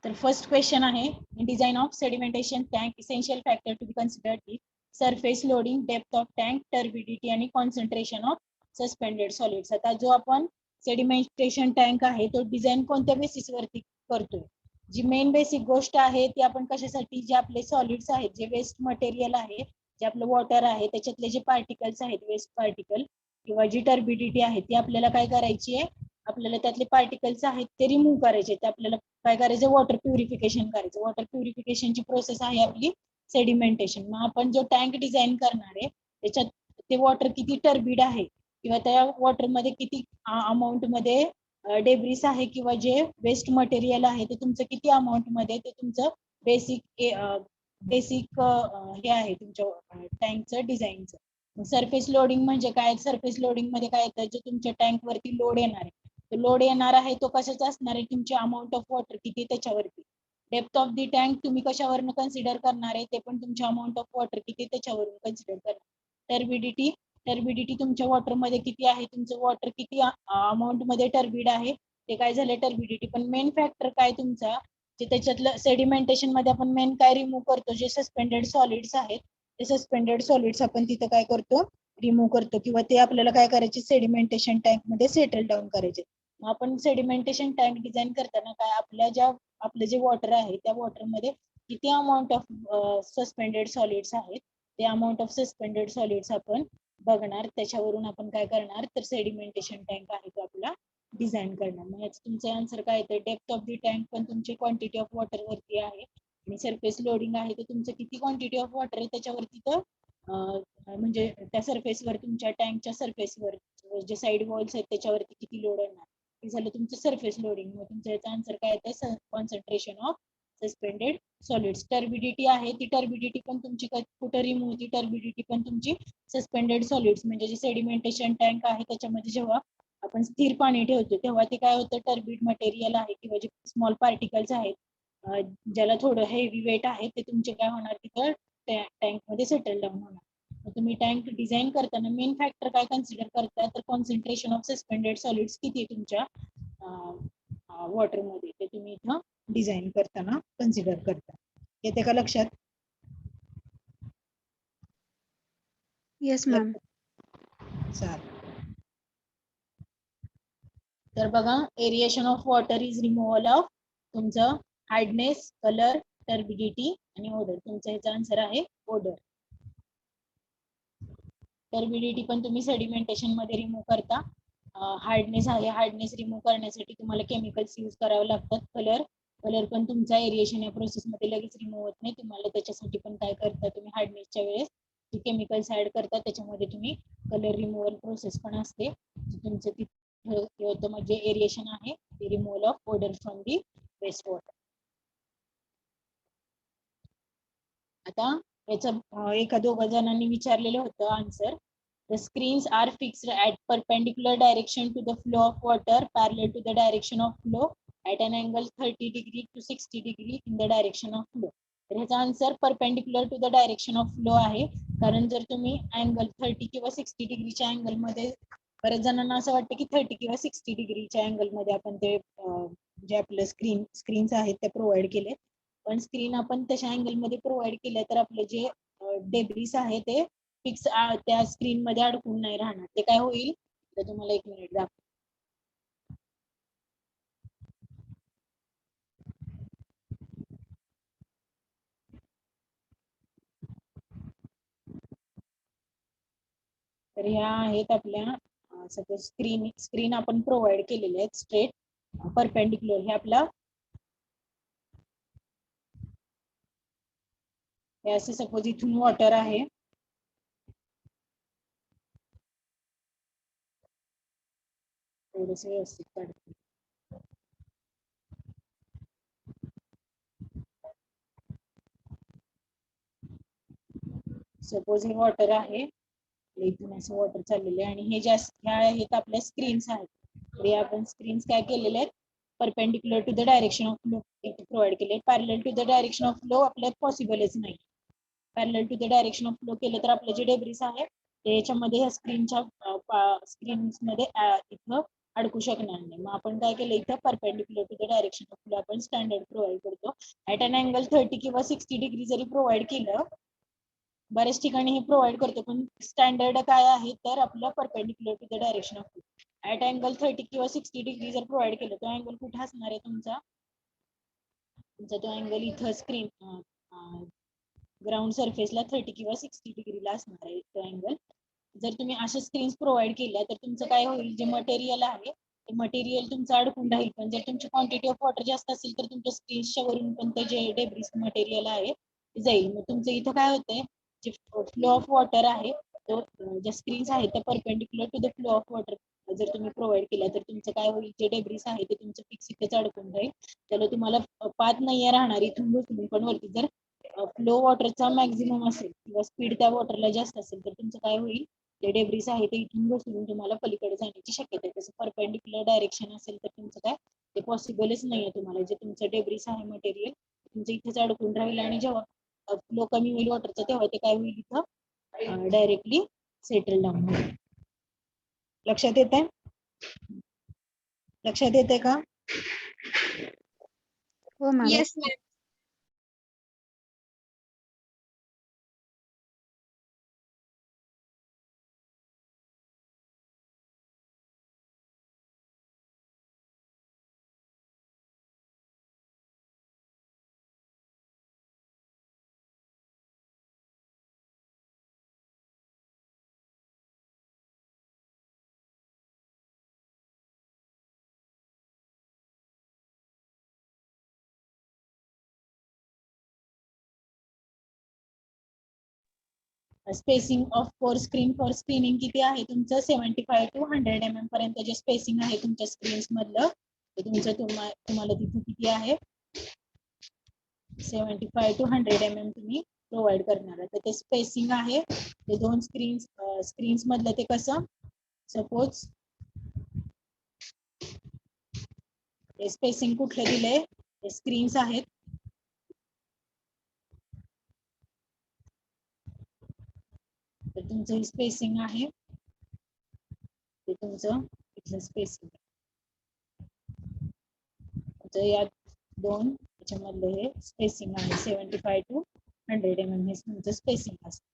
तर first question आहे, in design of sedimentation tank essential factor to be considered is surface loading, depth of tank, turbidity आणि concentration of suspended solids. आता जो आपण sedimentation tank आहे तो design कोणत्या बेसिस वरती करतोय? जी मेन बेसिक गोष्ट आहे ती आपण कशासाठी, जे आपले सॉलिड्स आहेत, जे वेस्ट मटेरियल आहे, जे आपलं वॉटर आहे, त्याच्यातले जे पार्टिकल्स आहेत, वेस्ट पार्टिकल किंवा जी टर्बिडिटी आहे ती आपल्याला काय करायची आहे, आपल्याला त्यातले पार्टिकल्स आहेत ते रिमूव्ह करायचे. ते आपल्याला काय करायचं, वॉटर प्युरिफिकेशन करायचं. वॉटर प्युरिफिकेशनची प्रोसेस आहे आपली सेडिमेंटेशन. मग आपण जो टँक डिझाईन करणार आहे त्याच्यात ते वॉटर किती टर्बिड आहे किंवा त्या वॉटर मध्ये किती अमाऊंट मध्ये डेब्रिस आहे किंवा जे वेस्ट मटेरियल आहे ते तुमचं किती अमाऊंट मध्ये, ते तुमचं बेसिक हे आहे तुमच्या टँकचं डिझाईनचं. सरफेस लोडिंग म्हणजे काय? सरफेस लोडिंग मध्ये काय येतं, जे तुमच्या टँक वरती लोड येणार आहे, तो लोड येणार आहे तो कशाचा असणार आहे, तुमची अमाऊंट ऑफ वॉटर किती त्याच्यावरती. डेप्थ ऑफ दी टँक तुम्ही कशावरून कन्सिडर करणार आहे, ते पण तुमच्या अमाऊंट ऑफ वॉटर किती त्याच्यावरून कन्सिडर करणार. टर्बिडिटी, टर्बिडिटी तुमच्या वॉटर मध्ये किती आहे, तुमचं वॉटर किती अमाऊंट मध्ये टर्बिड आहे ते काय झालं टर्बिडिटी. पण मेन फॅक्टर काय तुमचा, जे त्याच्यातलं सेडिमेंटेशन मध्ये आपण मेन काय रिमूव्ह करतो, जे सस्पेंडेड सॉलिड्स आहेत ते सस्पेंडेड सॉलिड्स आपण तिथं काय करतो, रिमूव्ह करतो किंवा ते आपल्याला काय करायचे, सेडिमेंटेशन टँक मध्ये सेटल डाऊन करायचे. आपण सेडिमेंटेशन टँक डिझाईन करताना काय, आपलं जे वॉटर आहे त्या वॉटर मध्ये किती अमाऊंट ऑफ सस्पेंडेड सॉलिड्स आहेत, ते अमाऊंट ऑफ सस्पेंडेड सॉलिड्स आपण बघणार. त्याच्यावरून आपण काय करणार, तर सेडिमेंटेशन टँक आहे तो आपला डिझाईन करणार. मग याचं तुमचं आन्सर काय येतं, डेप्थ ऑफ दी टँक पण तुमची क्वांटिटी ऑफ वॉटर वरती आहे आणि सरफेस लोडिंग आहे ते तुमचं किती क्वांटिटी ऑफ वॉटर आहे त्याच्यावरती तर म्हणजे त्या सरफेसवर, तुमच्या टँकच्या सरफेसवर जे साईड वॉल्स आहेत त्याच्यावरती किती लोड येणार, हे झालं तुमचं सरफेस लोडिंग. मग तुमचं याचा आन्सर काय येतं, concentration of suspended solids. Turbidity आहे, ती टर्बिडिटी पण तुमची कुठं रिमूव्ह होती, टर्बिडिटी पण तुमची सस्पेंडेड सॉलिड्स म्हणजे जे सेडिमेंटेशन टँक आहे त्याच्यामध्ये जेव्हा आपण स्थिर पाणी ठेवतो तेव्हा ते काय होतं, टर्बिड मटेरियल आहे किंवा जे स्मॉल पार्टिकल्स आहेत ज्याला थोडं हेवी वेट आहे ते तुमचे काय होणार, तिथं टँक मध्ये सेटल डाऊन होणार. मग तुम्ही टँक डिझाईन करताना मेन फॅक्टर काय कन्सिडर करता, तर कॉन्सन्ट्रेशन ऑफ सस्पेंडेड सॉलिड्स किती आहे तुमच्या वॉटर मध्ये, ते तुम्ही इथं डिझाईन करताना कन्सिडर करता. येते का लक्षात? Yes ma'am. चालेल. तर बघा, aeration of water is removal of तुमचं हार्डनेस, कलर, टर्बिडिटी आणि ओडर. तुमचा याचा आन्सर आहे ओडर. टर्बिडिटी पण तुम्ही सेडिमेंटेशन मध्ये रिमूव्ह करता. हार्डनेस आहे, हार्डनेस रिमूव्ह करण्यासाठी तुम्हाला केमिकल्स यूज करावे लागतात. कलर पण तुमचा एरिएशन या प्रोसेस मध्ये लगेच रिमूव्ह होत नाही, तुम्हाला त्याच्यासाठी पण काय करता, तुम्ही हार्डनेसच्या वेळेस जे केमिकल्स ऍड करता त्याच्यामध्ये तुम्ही कलर रिमूव्हल प्रोसेस पण असते. तुमचं तिथं म्हणजे एरिएशन आहे ते removal of odour from the waste water. आता याचं एका दोघा जणांनी विचारलेलं होतं answer. The screens are fixed at perpendicular direction to the flow of water, parallel to the direction of flow at an angle 30 degree to 60 degree in the direction of flow. तर ह्याचा answer perpendicular to the direction of flow आहे. कारण जर तुम्ही angle 30 किंवा 60 डिग्रीच्या angle मध्ये, बऱ्याच जणांना असं वाटतं की 30 किंवा 60 डिग्रीच्या अँगल मध्ये आपण ते जे आपलं स्क्रीन्स आहेत ते प्रोव्हाइड केले, पण स्क्रीन आपण तशा अँगल मध्ये प्रोव्हाइड केलं तर आपले जे डेब्रिस आहे ते फिक्स त्या स्क्रीन मध्ये अडकून नाही राहणार. ते काय होईल, तर तुम्हाला एक मिनिट दाखव. तर ह्या आहेत आपल्या सपोज स्क्रीन आपण प्रोव्हाइड केलेले आहेत स्ट्रेट परपेंडिक्युलर. हे आपला हे असे सपोज इथून वॉटर आहे, थोडस व्यवस्थित काढते. सपोज हे वॉटर आहे, इथून असं वॉटर चाललेलं आहे आणि हे ह्या आहेत आपल्या स्क्रीन्स आहेत. तर या आपण स्क्रीन्स काय केलेले आहेत, perpendicular to the direction of flow provide केले. Parallel to the direction of flow आपल्याला पॉसिबलच नाही. Parallel to the direction of flow केलं तर आपले जे डेब्रिस आहे ते याच्यामध्ये ह्या स्क्रीन्स मध्ये इथं अडकू शकणार नाही. मग आपण काय केलं इथं perpendicular to the direction of flow आपण स्टँडर्ड प्रोव्हाइड करतो. ऍट अन अँगल 30 किंवा 60 डिग्री जरी प्रोव्हाइड केलं, बऱ्याच ठिकाणी हे प्रोव्हाइड करतो, पण स्टँडर्ड काय आहे तर आपलं perpendicular to the direction of flow. At angle 30 किंवा 60 डिग्री जर प्रोव्हाइड केलं, तो अँगल कुठे असणार आहे तुमचा तो अँगल इथं स्क्रीन ग्राउंड सरफेसला 30 किंवा 60 डिग्रीला असणार आहे तो अँगल. जर तुम्ही अशा स्क्रीन्स प्रोव्हाइड केल्या तर तुमचं काय होईल, जे मटेरियल आहे ते मटेरियल तुमचं अडकून राहील. पण जर तुमची क्वांटिटी ऑफ वॉटर जास्त असेल तर तुमच्या स्क्रीन्सच्या वरून पण ते जे डेब्रिस मटेरियल आहे ते जाईल. मग तुमचं इथं काय होतंय, जे फ्लो ऑफ वॉटर आहे तो ज्या स्क्रीन्स आहेत त्या perpendicular to the flow of water जर तुम्ही प्रोव्हाइड केला तर तुमचं काय होईल, जे डेब्रिस आहे ते तुमचं फिक्स इथेच अडकून राहील. त्याला तुम्हाला पाथ नाही राहणार इथून बसून. पण वरती जर फ्लो वॉटरचा मॅक्झिमम असेल किंवा स्पीड त्या वॉटरला जास्त असेल तर तुमचं काय होईल, जे डेब्रिस आहे ते इथून बसून तुम्हाला पलीकडे जाण्याची शक्यता आहे. तसं परपेंडिक्युलर डायरेक्शन असेल तर तुमचं काय ते पॉसिबलच नाहीये. तुम्हाला जे तुमचं डेब्रिस आहे मटेरियल तुमचं इथेच अडकून राहील आणि जेव्हा फ्लो कमी होईल वॉटरचा तेव्हा ते काय होईल, इथं डायरेक्टली सेटल डाऊन होईल. लक्षात येत आहे? लक्षात येते का? हो ma'am. Yes ma'am. Spacing of four screening किती आहे तुमचं 75 to 100 mm पर्यंत जे स्पेसिंग आहे तुमच्या स्क्रीन्स मधलं ते तुमचं तुम्हाला तिथे किती आहे 75 to 100 mm तुम्ही प्रोव्हाइड करणार आहे. तर ते स्पेसिंग आहे ते दोन स्क्रीन्स मधलं ते कसं, सपोज स्पेसिंग कुठले दिले, स्क्रीन्स आहेत तर तुमचं स्पेसिंग आहे ते तुमचं इथलं स्पेसिंग या दोन त्याच्यामधलं हे स्पेसिंग आहे 75 to 100 mm हे तुमचं स्पेसिंग असतं.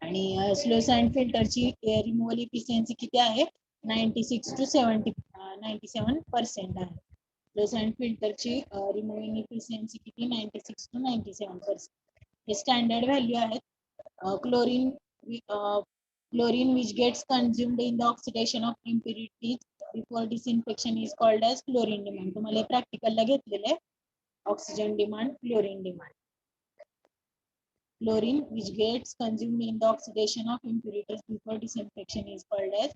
आणि स्लो सँड फिल्टरची रिमूव्हल इफिशियन्सी किती आहे 96 to 97% आहे. स्लो सँड फिल्टरची रिमूव्हिंग इफिशियन्सी किती 96 to 97%. हे स्टँडर्ड व्हॅल्यू आहेत. Chlorine which gets consumed in the oxidation of impurities before disinfection is called as chlorine demand. तुम्हाला प्रॅक्टिकलला घेतलेलं आहे oxygen demand, chlorine demand. Chlorine which gets consumed in the oxidation of impurities before disinfection is called as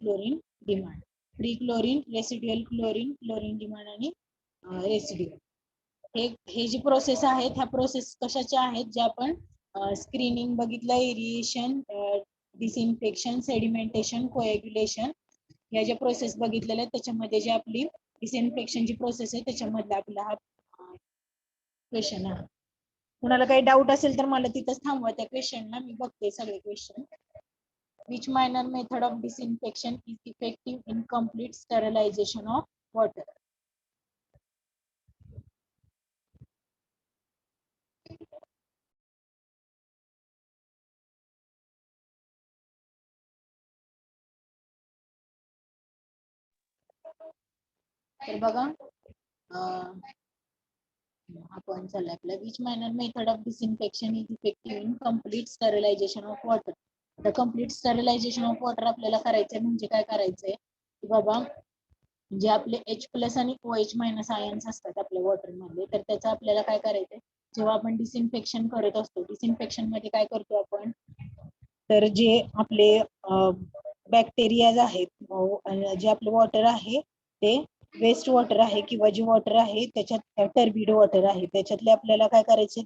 chlorine demand. Pre-chlorine, residual chlorine, chlorine demand आणि residual. हे जी process आहेत ह्या process कशाच्या आहेत, ज्या आपण स्क्रीनिंग बघितलं, एरिएशन, डिसइन्फेक्शन, सेडिमेंटेशन, कोएग्युलेशन या ज्या प्रोसेस बघितलेल्या आहेत त्याच्यामध्ये जे आपली डिसइन्फेक्शनची प्रोसेस आहे त्याच्यामधला आपला हा क्वेश्चन आहे. कुणाला काही डाऊट असेल तर मला तिथंच थांबवा त्या क्वेश्चनला, मी बघते सगळे question. Which minor method of disinfection is effective in complete sterilization of water? तर बघा आपण चालू आपला which minor method of disinfection is effective in complete sterilization of water. The complete sterilization of water आपल्याला करायचंय म्हणजे काय करायचंय की बाबा जे आपले H+ आणि OH- आयन्स असतात आपल्या वॉटर मध्ये, तर त्याचं आपल्याला काय करायचंय, जेव्हा आपण डिसइन्फेक्शन करत असतो, डिसइन्फेक्शन मध्ये काय करतो आपण, तर जे आपले बॅक्टेरिया आहेत, जे आपलं वॉटर आहे ते वेस्ट वॉटर आहे किंवा जे वॉटर आहे त्याच्यात टर्बिड वॉटर आहे, त्याच्यातले आपल्याला काय करायचे,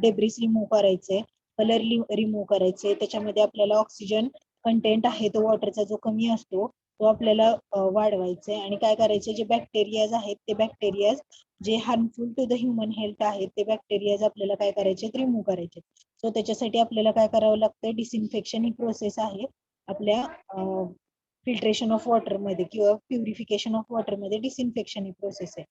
डेब्रिस रिमूव्ह करायचे, कलर रिमूव्ह करायचे, त्याच्यामध्ये आपल्याला ऑक्सिजन कंटेंट आहे तो वॉटरचा जो कमी असतो तो आपल्याला वाढवायचा आहे. आणि काय करायचं, जे बॅक्टेरियाज आहेत ते बॅक्टेरियाज जे harmful to the human health आहेत ते बॅक्टेरियाज आपल्याला काय करायचे, रिमूव्ह करायचे. सो त्याच्यासाठी आपल्याला काय करावं लागतं, डिसइन्फेक्शन ही प्रोसेस आहे आपल्या फिल्ट्रेशन ऑफ वॉटर मध्ये किंवा प्युरिफिकेशन ऑफ वॉटर मध्ये डिसइन्फेक्शन ही प्रोसेस आहे.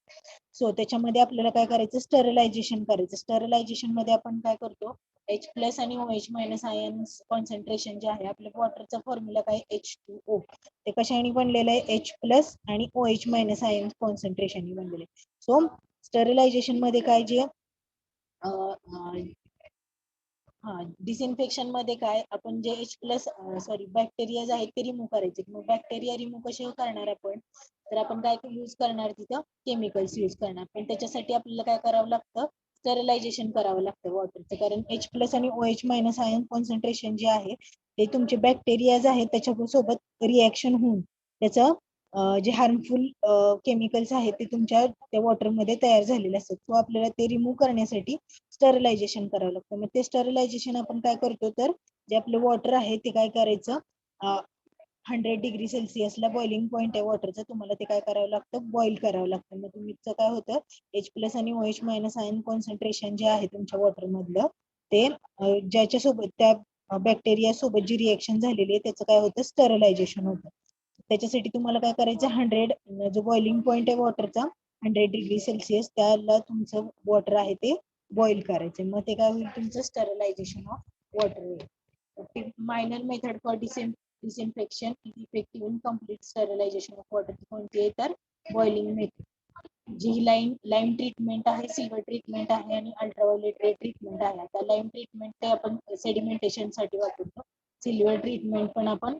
सो त्याच्यामध्ये आपल्याला काय करायचं, स्टरलायझेशन करायचं. स्टरलायझेशन मध्ये आपण काय करतो, H+ आणि OH- आयन्स कॉन्सन्ट्रेशन जे आहे, आपल्या वॉटरचा फॉर्म्युला काय, H2O. ते कशाने बनलेलं आहे, H+ आणि OH- आयन्स कॉन्सन्ट्रेशन बनलेले. सो स्टरलायझेशन मध्ये काय, जे डिसइन्फेक्शन मध्ये काय, आपण जे बॅक्टेरिया आहेत ते रिमूव्ह करायचे. मग बॅक्टेरिया रिमूव्ह कसे करणार आपण, तर आपण काय यूज करणार, तिथं केमिकल्स यूज करणार. पण त्याच्यासाठी आपल्याला काय करावं लागतं, स्टरलायझेशन करावं लागतं वॉटरचं. कारण H+ आणि OH- आयन कॉन्सन्ट्रेशन जे आहे ते तुमचे बॅक्टेरियाज आहेत त्याच्यासोबत रिॲक्शन होऊन त्याचं जे हार्मफुल केमिकल्स आहेत ते तुमच्या त्या वॉटरमध्ये तयार झालेले असतात. सो आपल्याला ते रिमूव्ह करण्यासाठी स्टरलायझेशन करावं लागतं. मग ते स्टरलायझेशन आपण काय करतो, तर जे आपलं वॉटर आहे ते काय करायचं, 100°C बॉइलिंग पॉईंट आहे वॉटरचा, तुम्हाला ते काय करावं लागतं, बॉईल करावं लागतं. मग तुमचं काय होतं, H+ आणि OH- आयन कॉन्सन्ट्रेशन जे आहे तुमच्या वॉटर मधलं ते ज्याच्यासोबत त्या बॅक्टेरिया सोबत जी रिएक्शन झालेली आहे त्याचं काय होतं, स्टरलायझेशन होतं. त्याच्यासाठी तुम्हाला काय करायचं, 100 जो बॉइलिंग पॉईंट आहे वॉटरचा 100°C, त्याला तुमचं वॉटर आहे ते बॉईल करायचं. मग ते काय होईल, तुमचं स्टरलायझेशन ऑफ वॉटर होईल. Minor method for disinfection effective in complete sterilisation of water कोणती आहे, तर बॉइलिंग मेथड. जी लाईम ट्रीटमेंट आहे, सिल्वर ट्रीटमेंट आहे आणि अल्ट्राव्हायोलेट रे ट्रीटमेंट आहे. आता लाईम ट्रीटमेंट ते आपण सेडिमेंटेशन साठी वापरतो. सिल्वर ट्रीटमेंट पण आपण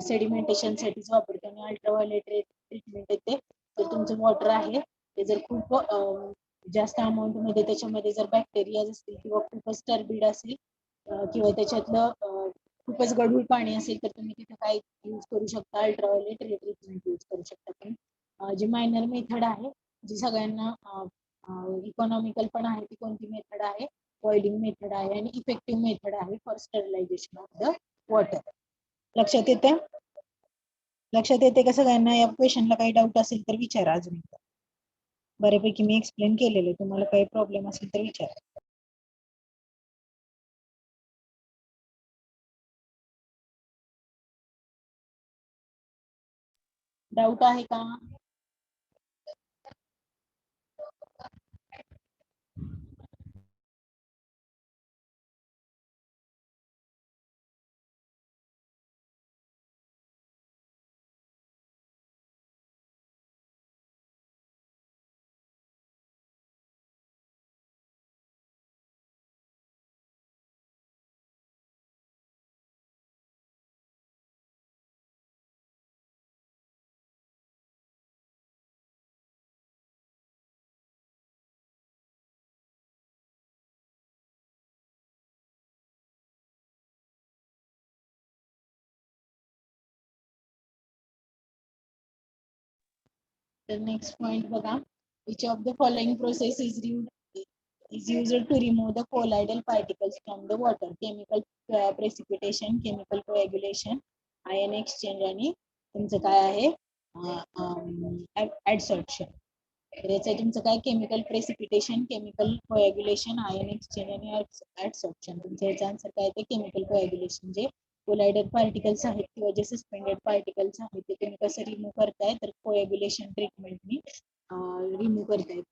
सेडिमेंटेशन साठीच वापरतो. आणि अल्ट्राव्हायोलेट रे ट्रीटमेंट येते, तर तुमचं वॉटर आहे ते जर खूप जास्त अमाऊंट मध्ये त्याच्यामध्ये जर बॅक्टेरिया असतील किंवा खूपच टर्बिड असेल किंवा त्याच्यातलं खूपच गढूळ पाणी असेल, तर तुम्ही तिथे काय यूज करू शकता, अल्ट्राव्हायोलेट रे ट्रीटमेंट यूज करू शकता. पण जी मायनर मेथड आहे, जी सगळ्यांना इकॉनॉमिकल पण आहे, ती कोणती मेथड आहे, बॉइलिंग मेथड आहे आणि इफेक्टिव्ह मेथड आहे for sterilisation of the water. लक्षात येते, लक्षात येते का सगळ्यांना? या क्वेश्चनला काही डाऊट असेल तर विचारा. अजून बऱ्यापैकी मी एक्सप्लेन केलेलं, तुम्हाला काही प्रॉब्लेम असेल तर विचारा. डाऊट आहे का? तर नेक्स्ट पॉइंट बघा, which of the following process is used to remove the colloidal particles from the water? Chemical precipitation, chemical coagulation, ion exchange आणि तुमचं काय आहे, adsorption. तर याचं तुमचं काय, chemical precipitation, chemical coagulation, ion exchange आणि ऍडसॉर्प्शन. तुमचं याचं आन्सर काय ते केमिकल कोएग्युलेशन. जे कोलायडर पार्टिकल्स आहेत किंवा जे सस्पेंडेड पार्टिकल्स आहेत ते तुम्ही कसं रिमूव्ह करताय, तर कोएग्युलेशन ट्रीटमेंटनी रिमूव्ह करतायत.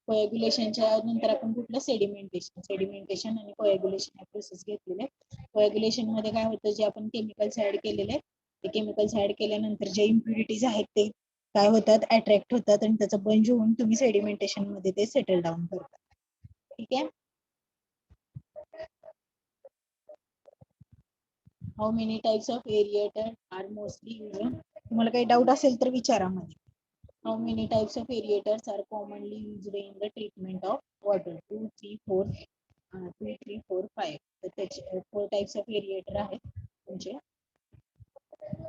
कोएग्युलेशनच्या नंतर आपण कुठलं, सेडिमेंटेशन आणि कोएग्युलेशन हा प्रोसेस घेतलेले. कोएग्युलेशन मध्ये काय होतं, जे आपण केमिकल्स ऍड केलेले ते केमिकल्स ऍड केल्यानंतर जे इम्प्युरिटीज आहेत ते काय होतात, अट्रॅक्ट होतात आणि त्याचं बंज होऊन तुम्ही सेडिमेंटेशन मध्ये ते सेटल डाऊन करता. ठीक आहे. How many types of aerator are mostly used? तुम्हाला काही डाऊट असेल तर विचारा मध्ये. How many types of aerators are commonly used in the treatment of water? 2, 3, 4, 2, 3, 4, 5. तर त्याचे 4 टाइप्स ऑफ एरिएटर आहेत तुमचे.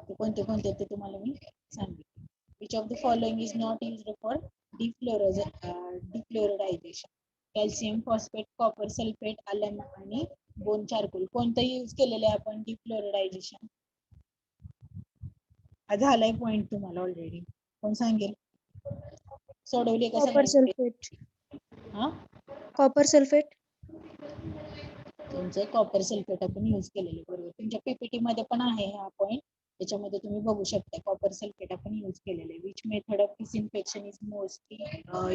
ते कोणते कोणते ते तुम्हाला मी सांगितले. Which of the following is not used for defluoridization? Calcium phosphate, copper sulphate, आलन आणि बोन चारकोल. कोणतं यूज केलेलं आहे आपण डिफ्लोरिडायझेशन? झालाय पॉइंट तुम्हाला ऑलरेडी. कोण सांगेल? सोडवले का कॉपर सगळ्यांनी? सल्फेट. हा, कॉपर सल्फेट. तुमचं कॉपर सल्फेट आपण यूज केलेलं बरोबर. तुमच्या पीपीटी मध्ये पण आहे हा पॉइंट, त्याच्यामध्ये तुम्ही बघू शकता कॉपर सल्फेट आपण यूज केलेले. Which method of disinfection is mostly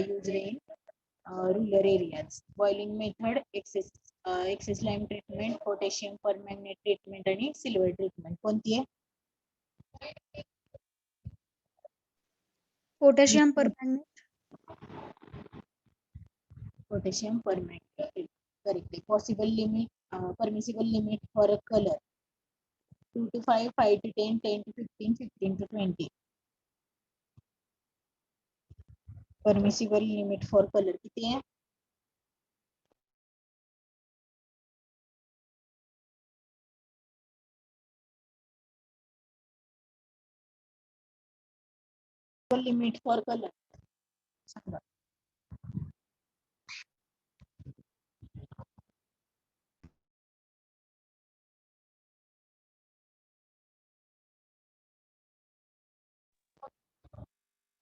used in rural areas? Boiling method, excess lime treatment, potassium permanganate treatment आणि silver treatment. कोणती आहे? Potassium परमॅंगनेट. Potassium permanganate. Correctly. Possible limit, permissible limit for a color: 2 to 5, 5 to 10, 10 to 15, 15 to 20. Permissible limit for color किती आहे? Limit for color सांगा.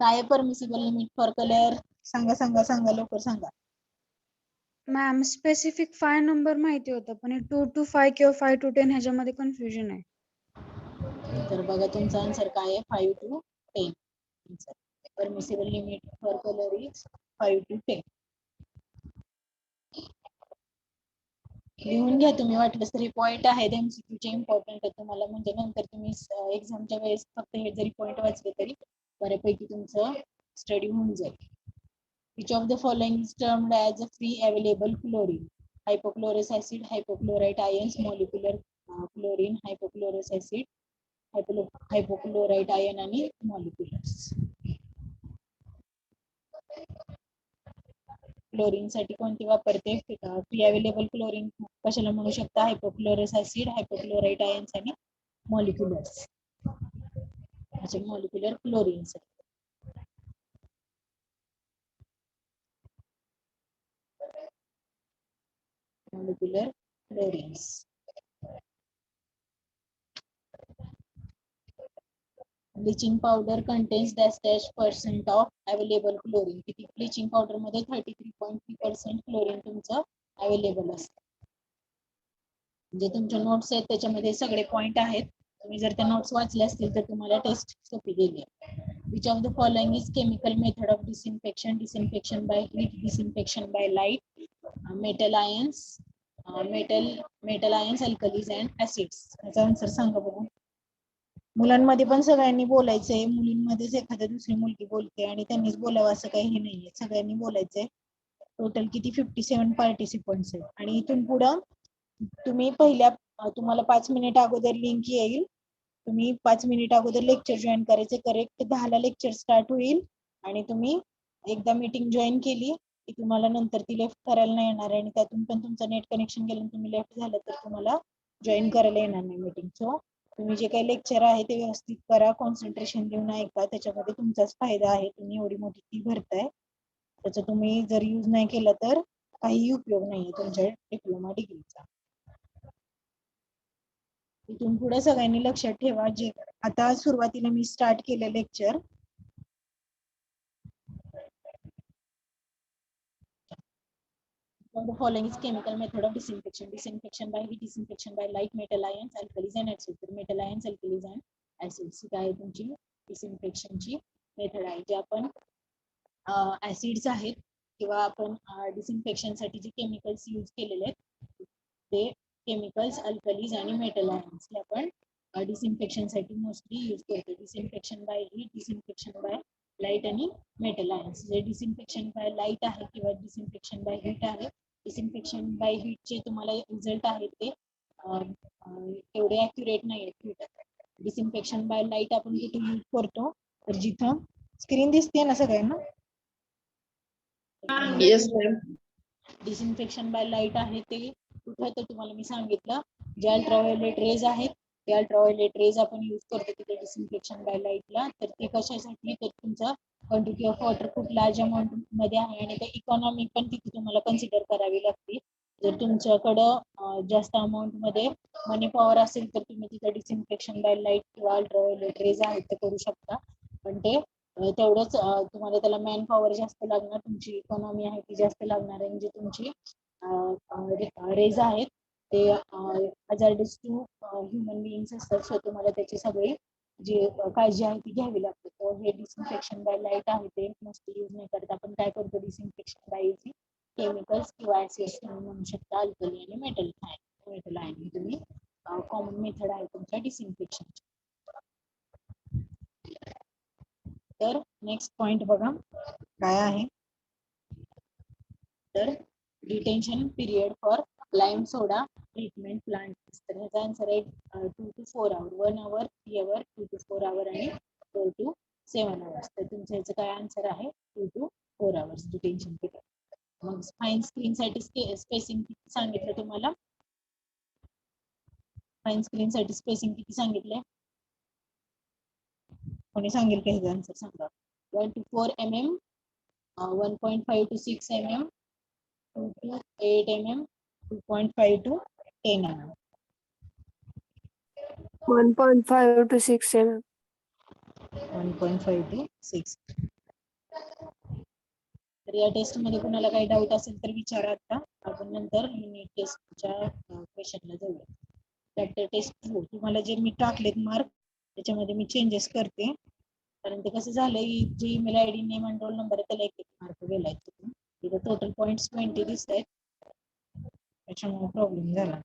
काय permissible limit for colour? सांगा सांगा सांगा, लवकर सांगा. मॅम स्पेसिफिक 5 नंबर माहिती होतं, पण 2 to 5 किंवा 5 to 10 ह्याच्यामध्ये कन्फ्युजन आहे. तर बघा तुमचा आन्सर काय आहे, 5 to 10. Permissible limit for colour is 5 to 10. लिहून घ्या तुम्ही, वाटलं तरी पॉइंट आहेत एमसीक्यू चे इम्पॉर्टंट आहे तुम्हाला, म्हणजे नंतर तुम्ही एक्झामच्या वेळेस फक्त हे जरी पॉइंट वाचले तरी बऱ्यापैकी तुमचं स्टडी होऊन जाईल. Which of the following is termed as a free available chlorine? Hypochlorous acid, hypochlorite ions, molecular chlorine, hypochlorous acid, hypochlorite ion आणि moleculars. क्लोरीन साठी कोणती वापरते? फ्री अवेलेबल क्लोरीन कशाला म्हणू शकता? हायपोक्लोरस ऍसिड, हायपोक्लोराइट आयन्स आणि मॉलिक्युलर्स. अच्छा, मॉलिक्युलर क्लोरीन साठी. molecular chlorines. Bleaching powder contains -% of available chlorine. किती? ब्लिचिंग पावडर मध्ये 33.3% क्लोरीन तुमचं अवेलेबल असतं. म्हणजे तुमच्या नोट्स आहेत त्याच्यामध्ये सगळे पॉइंट आहेत. तुम्ही जर त्या नोट्स वाचल्या असतील तर तुम्हाला टेस्ट सोपी गेली आहे. Which of the following is chemical method of disinfection? Disinfection by heat, disinfection by light, metal ions, alkalis and acids. याचा आन्सर सांगा बघू. मुलांमध्ये पण सगळ्यांनी बोलायचंय, मुलींमध्येच एखाद्या दुसरी मुलगी बोलते आणि त्यांनीच बोलावं असं काही नाहीये, सगळ्यांनी बोलायचंय. टोटल किती? 57 पार्टिसिपंट्स आहेत. आणि इथून पुढं तुम्ही तुम्हाला 5 मिनिट अगोदर लिंक येईल, तुम्ही 5 मिनिट अगोदर लेक्चर जॉईन करायचे. करेक्ट 10ला लेक्चर स्टार्ट होईल आणि तुम्ही एकदा मीटिंग जॉईन केली की तुम्हाला नंतर ती लेफ्ट करायला नाही येणार आणि त्यातून पण तुमचं नेट कनेक्शन गेलं तुम्ही लेफ्ट झालं तर तुम्हाला जॉईन करायला येणार नाही मीटिंग. सो तुम्ही जे काही लेक्चर आहे ते व्यवस्थित करा, कॉन्सन्ट्रेशन देऊन ऐका, त्याच्यामध्ये तुमचाच फायदा आहे. तुम्ही एवढी मोठी फी भरताय, त्याचा तुम्ही जर यूज नाही केला तर काही उपयोग नाहीये तुमच्या डिप्लोमा डिग्रीचा. इथून पुढे सगळ्यांनी लक्षात ठेवा, जे आता सुरुवातीला मी स्टार्ट केलं lecture, the following is chemical method of disinfection. Disinfection by heat, disinfection by light, metal ions, alkalis and acids. Metal ions, alkalis and acids ही काय तुमची डिसइन्फेक्शन ची मेथड आहे. जे आपण ऍसिड्स आहेत किंवा आपण डिसइन्फेक्शन साठी जे केमिकल्स यूज केलेले आहेत ते केमिकल्स, अल्कलीज आणि मेटल आयन्स हे आपण डिसइन्फेक्शन साठी मोस्टली यूज करतो. Disinfection by heat, disinfection by light आणि मेटल आयन्स. जे डिसइन्फेक्शन बाय लाईट आहे किंवा डिसइन्फेक्शन बाय हीट आहे, डिसइन्फेक्शन बाय हीट चे तुम्हाला रिझल्ट आहेत ते एवढे ऍक्युरेट नाही आहेत. डिसइन्फेक्शन बाय लाईट आपण कुठे यूज करतो तर जिथं स्क्रीन दिसते ना सगळ्यांना, yes ma'am. Disinfection by light आहे ते कुठं तर तुम्हाला मी सांगितलं, जे अल्ट्राव्हायोलेट रेज आहेत ते अल्ट्राव्हायोलेट रेज आपण यूज करतो तिथे डिसइन्फेक्शन बाय लाईटला. तर ते कशासाठी? तर तुमचा क्वांटिटी ऑफ वॉटर खूप लार्ज अमाऊंट मध्ये आहे आणि ते इकॉनॉमी पण तिथे तुम्हाला कन्सिडर करावी लागते. जर तुमच्याकडं जास्त अमाऊंट मध्ये मनी पॉवर असेल तर तुम्ही तिथे डिसइन्फेक्शन बाय लाईट किंवा अल्ट्राव्हायोलेट रेज आहेत ते करू शकता. पण ते तेवढंच तुम्हाला त्याला मॅन पॉवर जास्त लागणार, तुमची इकॉनॉमी आहे ती जास्त लागणार आहे. म्हणजे तुमची रेज आहेत ते हजार्डस टू ह्युमन बिईंग्स असतात. सो तुम्हाला त्याची सगळी जी काळजी आहे ती घ्यावी लागते. तर हे डिसइन्फेक्शन बाय लाईट आहे ते मस्त यूज नाही करत. आपण काय करतो डिसइन्फेक्शन बाय केमिकल्स किंवा ऍसिड्स तुम्ही म्हणू शकता, अल्कली आणि मेटल आयन ही तुम्ही कॉमन मेथड आहे तुमच्या डिसइन्फेक्शनची. तर नेक्स्ट पॉइंट बघा काय आहे, तर detention period for lime soda treatment plant. तर ह्याचा आन्सर आहे 2 to 4 our, 1 our, 3 our, 2 to 4 आवर आणि 4 to 7 आवर्स. तर तुमचं ह्याचं काय आन्सर आहे 2 to 4 आवर्स डिटेन्शन पीरियड. मग फाईन स्क्रीन साठी स्पेसिंग किती सांगितलं तुम्हाला, फाईन स्क्रीन साठी स्पेसिंग किती सांगितलंय, कोणी सांगेल का ह्याचा आन्सर सांगा. 1 to 4 mm, 1.5 to 6 mm, 2 to 8 mm, 2.5 to 10 mm. 1.5 to 6 mm. 1.5 to 6. तर या टेस्ट मध्ये कुणाला काही डाऊट असेल तर विचारा. आता आपण नंतर युनिट टेस्टच्या क्वेश्चनला जाऊया. फॅक्टर टेस्ट तुम्हाला जे मी टाकलेत मार्क त्याच्यामध्ये मी चेंजेस करते, कारण ते कसं झालंय जे ईमेल आयडी नेम आणि रोल नंबर त्याला एक मार्क गेलाय. तिथे टोटल पॉइंट्स 20 दिसत आहेत, त्याच्यामुळे प्रॉब्लेम झाला.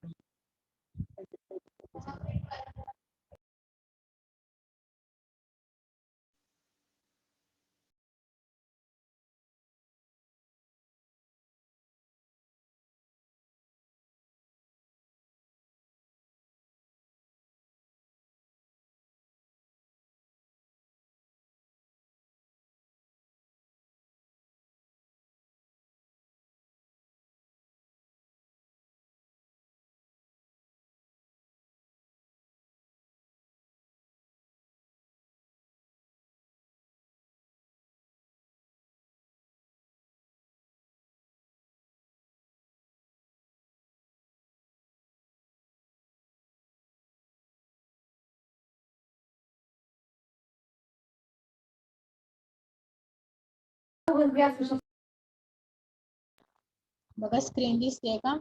बघा स्क्रीन दिसते का,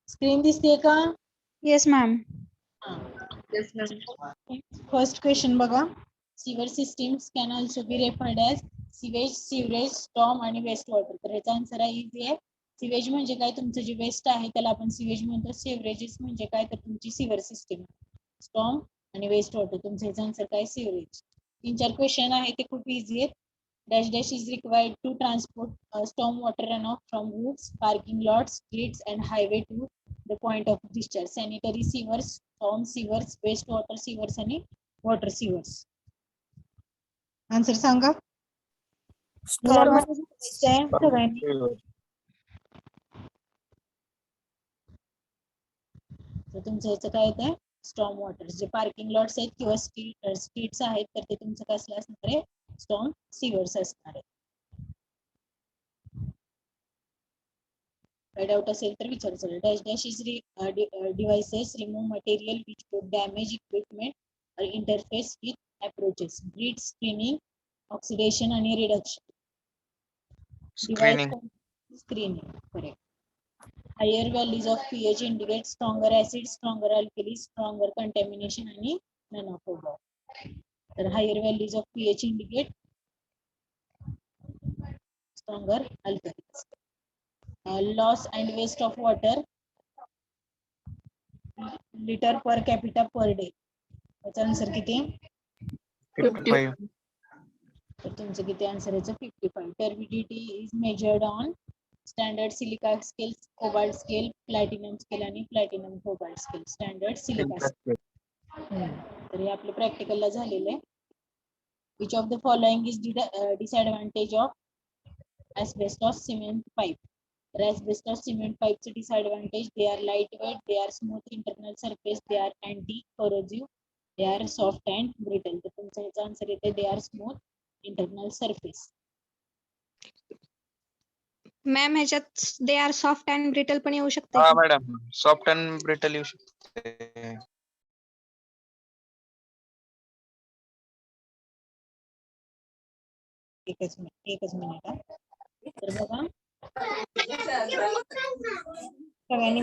स्क्रीन दिसते का. Yes ma'am. फर्स्ट क्वेश्चन बघा, sewer systems can also be referred as sewage, sewerage, storm आणि वेस्ट वॉटर. तर याचा आन्सर आहे इझी आहे. सिवेज म्हणजे काय, तुमचं जे वेस्ट आहे त्याला आपण सिवेज म्हणतो. सिवरेजेस म्हणजे काय, तर तुमची सिवर सिस्टीम. स्टॉर्म आणि वेस्ट वॉटर, तुमचं याचा आन्सर काय सिवरेज. 3-4 क्वेश्चन आहे ते खूप इझी आहेत. Dash dash is required to transport storm water runoff from roofs, parking lots, streets and highway to the point of discharge. Sanitary sewers, storm sewers, waste water sewers आणि water sewers. Answer सांगा. मुलांमध्ये सांगायचं आहे सगळ्यांनी. तर तुमचं याचं काय येतं, स्टॉर्म वॉटर. जे पार्किंग लॉट्स आहेत किंवा स्ट्रीट्स आहेत तर ते तुमचं कसलं असणार आहे, स्टॉर्म सिवर्स असणार आहे. काय डाऊट असेल तर विचारायचं. Dash dash is devices remove material which could damage equipment or interface with approaches. Grid screening, oxidation आणि reduction. Screening correct. Higher values of pH indicate stronger acid, stronger alkali, stronger contamination आणि none of above. तर higher values of pH indicate stronger alkalis. Loss and waste of water liter per capita per day. याचा answer किती, 55. तर तुमचं किती answer याचं 55. Turbidity is measured on standard silica scale, cobalt scale, platinum scale आणि platinum cobalt scale. Standard silica scale. तर हे आपलं प्रॅक्टिकलला झालेलं आहे. Which of the following is disadvantage of asbestos cement pipe. तर asbestos cement pipe चे disadvantage, they are lightweight, they are smooth internal surface, they are anti corrosive, they are soft and brittle. तर तुमचा याचा answer येते they are smooth internal surface. Ma'am ह्याच्यात they are soft and brittle पण येऊ शकते हा का? मॅडम, सॉफ्ट अँड ब्रिटल येऊ शकते. एकच मिनिट हा. तर बघा सगळ्यांनी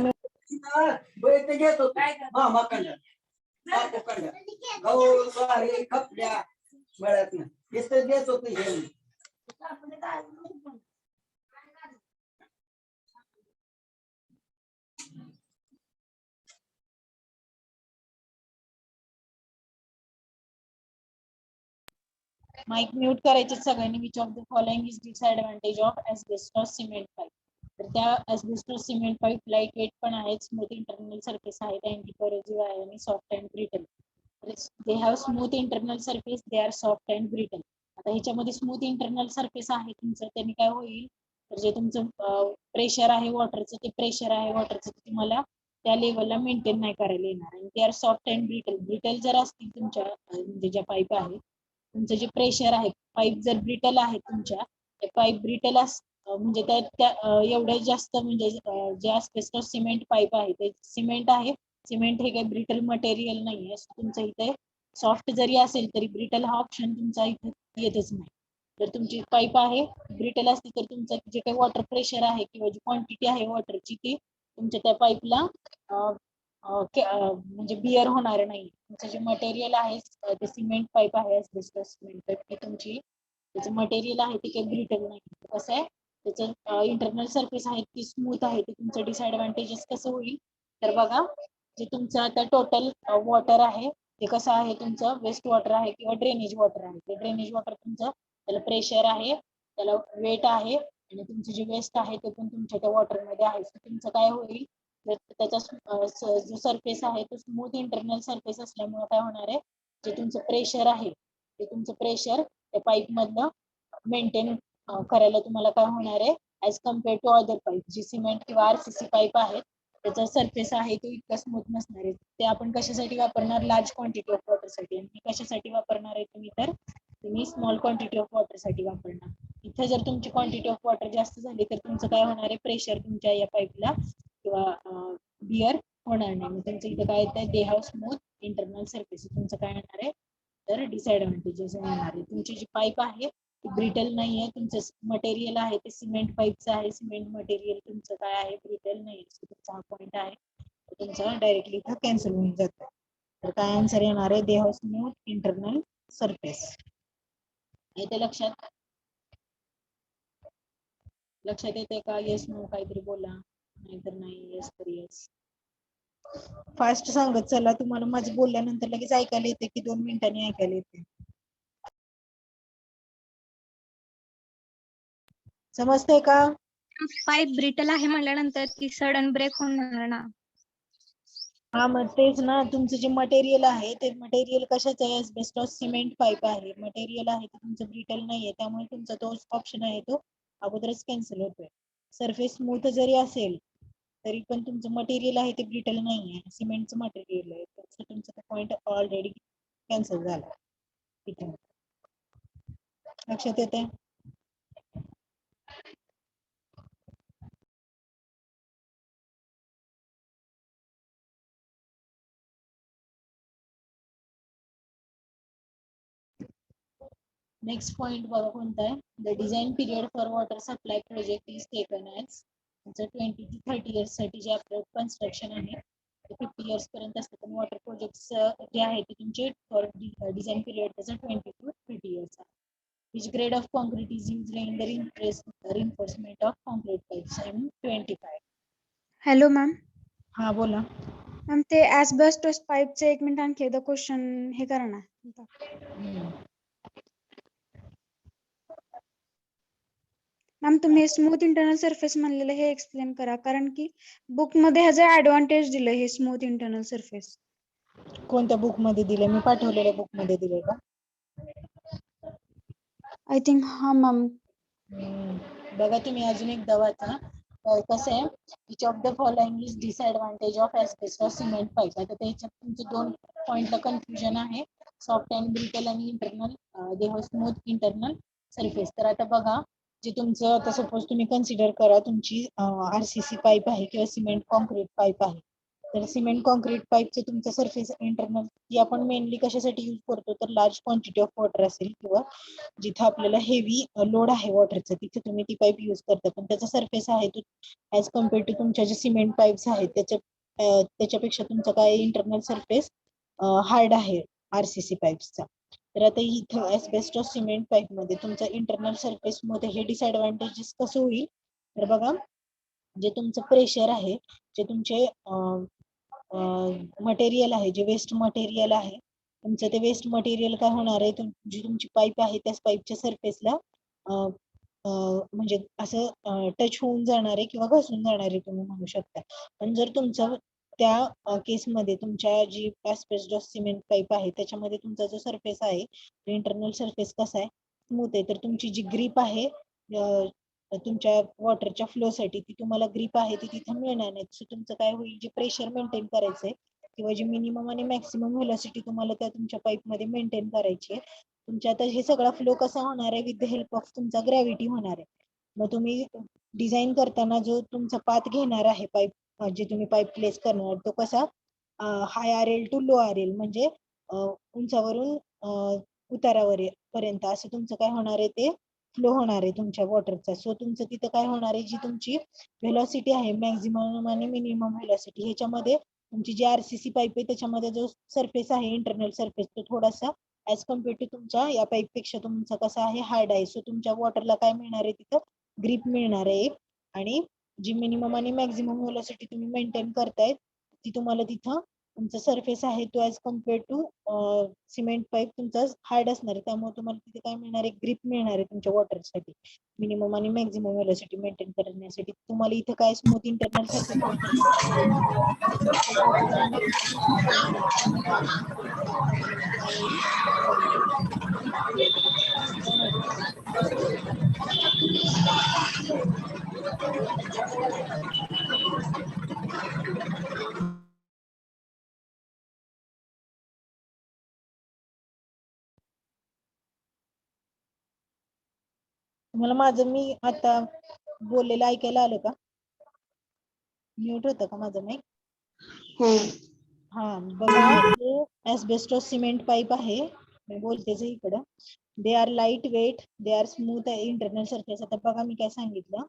माईक म्यूट करायचे सगळ्यांनी. Which of the following is disadvantage of asbestos cement pipe. तर त्या asbestos cement pipe light weight पण आहेत, स्मूथ इंटरनल सरफेस आहेत, अँटी करोसिव्ह आहे आणि soft and brittle. They have smooth internal surface, they are soft and brittle. आता ह्याच्यामध्ये smooth internal surface आहे तुमचं, त्यांनी काय होईल तर जे तुमचं प्रेशर आहे वॉटरचं, ते प्रेशर आहे वॉटरचं तुम्हाला त्या लेवलला मेंटेन नाही करायला येणार. आणि they are soft and brittle. Brittle जर असतील तुमच्या म्हणजे ज्या पाईप आहे तुमचं जे प्रेशर आहे, पाईप जर ब्रिटल आहे तुमच्या, पाईप ब्रिटल म्हणजे त्या एवढ्या जास्त म्हणजे जे एस्बेस्टॉस सिमेंट पाईप आहे ते सिमेंट आहे. सिमेंट हे काही ब्रिटल मटेरियल नाहीये. तुमचं इथे सॉफ्ट जरी असेल तरी ब्रिटल हा ऑप्शन तुमचा इथे येतच नाही. जर तुमची पाईप आहे ब्रिटल असते तर तुमचं जे काही वॉटर प्रेशर आहे किंवा जी क्वांटिटी आहे वॉटरची ती तुमच्या त्या पाईपला म्हणजे बिअर होणार नाही. तुमचं जे मटेरियल आहे ते सिमेंट पाईप आहे एस्बेस्टॉस सिमेंट पाईप, ती तुमची त्याचं मटेरियल आहे ते काही ब्रिटल नाही. कसं आहे त्याचं इंटरनल सरफेस आहे ती स्मूथ आहे. ते तुमचं डिसएडव्हान्टेजेस कसं होईल तर बघा, जे तुमचं आता टोटल वॉटर आहे ते कसं आहे तुमचं वेस्ट वॉटर आहे किंवा ड्रेनेज वॉटर आहे. ते ड्रेनेज वॉटर तुमचं त्याला प्रेशर आहे, त्याला वेट आहे आणि तुमचं जे वेस्ट आहे ते पण तुमच्या त्या वॉटरमध्ये आहे. तुमचं काय होईल त्याचा जो सरफेस आहे तो स्मूथ इंटरनल सरफेस असल्यामुळे काय होणार आहे, जे तुमचं प्रेशर आहे ते तुमचं प्रेशर त्या पाईप मधनं मेंटेन करायला तुम्हाला काय होणार आहे as compare to other pipe. जी सिमेंट किंवा आरसीसी पाईप आहेत त्याचा सरफेस आहे तो इतका स्मूथ नसणार आहे. ते आपण कशासाठी वापरणार, लार्ज क्वांटिटी ऑफ वॉटर साठी. आणि कशासाठी वापरणार आहे तुम्ही तर तुम्ही स्मॉल क्वांटिटी ऑफ वॉटर साठी वापरणार. इथे जर तुमची क्वांटिटी ऑफ वॉटर जास्त झाली तर तुमचं काय होणार आहे, प्रेशर तुमच्या या पाईपला किंवा बिअर होणार नाही. मग तुमचं इथे काय येतं, दे हॅव स्मूथ इंटरनल सरफेस. तुमचं काय येणार आहे तर डिसएडव्हान्टेजेस येणार आहे. तुमची जी पाईप आहे ती ब्रिटल नाहीये, तुमचं मटेरियल आहे ते सिमेंट पाईपचं आहे, सिमेंट मटेरियल तुमचं काय आहे ब्रिटल नाही. तुमचा हा पॉईंट आहे तुमचा डायरेक्टली इथं कॅन्सल होऊन जातो. तर काय आन्सर येणार आहे, दे हॅव स्मूथ इंटरनल सरफेस. येते लक्षात येते का? येस नो काहीतरी बोला, नाहीतर नाही, येस तर येस. फास्ट सांगत चला, तुम्हाला माझं बोलल्यानंतर लगेच ऐकायला येते की 2 मिनिटांनी ऐकायला येते. समजतंय का? पाईप ब्रिटल आहे म्हणल्यानंतर ती सडन ब्रेक होणार ना. हा मग तेच ना, तुमचं जे मटेरियल आहे ते मटेरियल कशाचं आहे, एस्बेस्टॉस सिमेंट पाईप आहे. मटेरियल आहे ते तुमचं ब्रिटल नाहीये, त्यामुळे तुमचा तो ऑप्शन आहे तो अगोदरच कॅन्सल होतोय. सरफेस स्मूथ जरी असेल तरी पण तुमचं मटेरियल आहे ते ब्रिटल नाहीये, सिमेंटचं मटेरियल आहे. तुमचा पॉईंट ऑलरेडी कॅन्सल झाला. इथे लक्षात येते? नेक्स्ट पॉइंट बघा कोणता आहे, the design period for water supply project is taken as 20 to 30 years साठी जे आपलं कन्स्ट्रक्शन आहे ते 50 years पर्यंत असतं. पण वॉटर प्रोजेक्ट जे आहे ते तुमचे फॉर डिझाईन पिरियड त्याचा 20 to 30 years आहे. Which grade of concrete is used in the reinforcement of concrete pipes? I'm 25. Hello ma'am. हा बोला. मॅम ते ॲस्बेस्टॉस पाईपचे 1 मिनिट आणखी एकदा क्वेश्चन हे करा ना. मॅम तुम्ही स्मूथ इंटरनल सरफेस म्हणलेलं हे एक्सप्लेन करा, कारण की बुक मध्ये ह्याचं ऍडव्हान्टेज दिलं हे स्मूथ इंटरनल सरफेस. कोणत्या बुक मध्ये दिले, मी पाठवलेल्या बुक मध्ये दिले का? आय थिंक हा मॅम. बघा तुम्ही अजून एकदा वाचा. कसं आहे, which of the following is disadvantage of asbestos cement pipe. आता त्याच्यात तुमचं 2 पॉइंटला कन्फ्युजन आहे. सॉफ्ट अँड ब्रिटल आणि internal they have smooth internal surface. तर आता बघा, जे तुमचं आता सपोज तुम्ही कन्सिडर करा तुमची RCC पाईप आहे किंवा सिमेंट कॉन्क्रीट पाईप आहे. तर सिमेंट कॉन्क्रीट पाईपचं तुमचं सरफेस इंटरनल ती आपण मेनली कशासाठी यूज करतो, तर लार्ज क्वांटिटी ऑफ वॉटर असेल किंवा जिथे आपल्याला हेवी लोड आहे वॉटरचं तिथे तुम्ही ती पाईप यूज करता. पण त्याचा सरफेस आहे तो ऍज कम्पेअर टू तुमच्या जे सिमेंट पाईप्स आहेत त्याच्यापेक्षा तुमचा काय इंटरनल सरफेस हार्ड आहे RCC पाईप्सचा. तर आता इथं एस्बेस्टॉस सिमेंट पाईप मध्ये तुमचा इंटरनल सरफेस मध्ये हे डिसएडव्हान्टेजेस कसं होईल, तर बघा, जे तुमचं प्रेशर आहे, जे तुमचे मटेरियल आहे, जे वेस्ट मटेरियल आहे तुमचं, ते वेस्ट मटेरियल काय होणार आहे, जी तुमची पाईप आहे त्याच पाईपच्या सरफेसला म्हणजे असं टच होऊन जाणार आहे किंवा घसून जाणार आहे तुम्ही म्हणू शकता. पण जर तुमचं त्या केसमध्ये तुमच्या जी एस्बेस्टॉस सिमेंट पाईप आहे त्याच्यामध्ये तुमचा जो सरफेस आहे इंटरनल सरफेस कसा आहे, स्मूथ आहे, तर तुमची जी ग्रीप आहे तुमच्या वॉटरच्या फ्लो साठी ती तुम्हाला ग्रीप आहे ती तिथे मिळणार नाही. सो तुमचं काय होईल, जे प्रेशर मेंटेन करायचंय किंवा जी मिनिमम आणि मॅक्सिमम व्हेलॉसिटी तुम्हाला त्या तुमच्या पाईप मध्ये मेंटेन करायची आहे, तुमच्या आता हे सगळा फ्लो कसा होणार आहे, विथ द हेल्प ऑफ तुमचा ग्रॅव्हिटी होणार आहे. मग तुम्ही डिझाईन करताना जो तुमचा पाथ घेणार आहे पाईप, जे तुम्ही पाईप प्लेस करणार तो कसा हाय RL टू लो RL, म्हणजे उंचावरून उतारावर पर्यंत असं तुमचं काय होणार आहे, ते फ्लो होणार आहे तुमच्या वॉटरचा. सो तुमचं तिथं काय होणार आहे, जी तुमची व्हेलॉसिटी आहे मॅक्झिमम आणि मिनिमम व्हेलॉसिटी, ह्याच्यामध्ये तुमची जी RCC पाईप आहे त्याच्यामध्ये जो सरफेस आहे इंटरनल सरफेस तो थोडासा ऍज कम्पेअर टू तुमच्या या पाईप पेक्षा तुमचा कसा आहे, हार्ड आहे. सो तुमच्या वॉटरला काय मिळणार आहे, तिथं ग्रीप मिळणार आहे एक, आणि जी मिनिमम आणि मॅक्झिमम व्हेलॉसिटी तुम्ही मेंटेन करताय ती तुम्हाला तिथं तुमचा सरफेस आहे तो as compare to cement pipe तुमचा हार्ड असणार आहे. त्यामुळे तुम्हाला तिथे काय मिळणार आहे, ग्रीप मिळणार आहे तुमच्या वॉटरसाठी मिनिमम आणि मॅक्झिमम व्हेलॉसिटी मेंटेन करण्यासाठी. तुम्हाला इथे काय स्मूथ इंटरनल सरफेस तुम्हाला माझं मी आता बोललेलं ऐकायला आलं का? म्यूट होतं का माझं माईक? हा बघा, जे एस्बेस्टॉस सिमेंट पाईप आहे मी बोलतेच इकडं, they are light weight, they are smooth internal surface. आता बघा मी काय सांगितलं,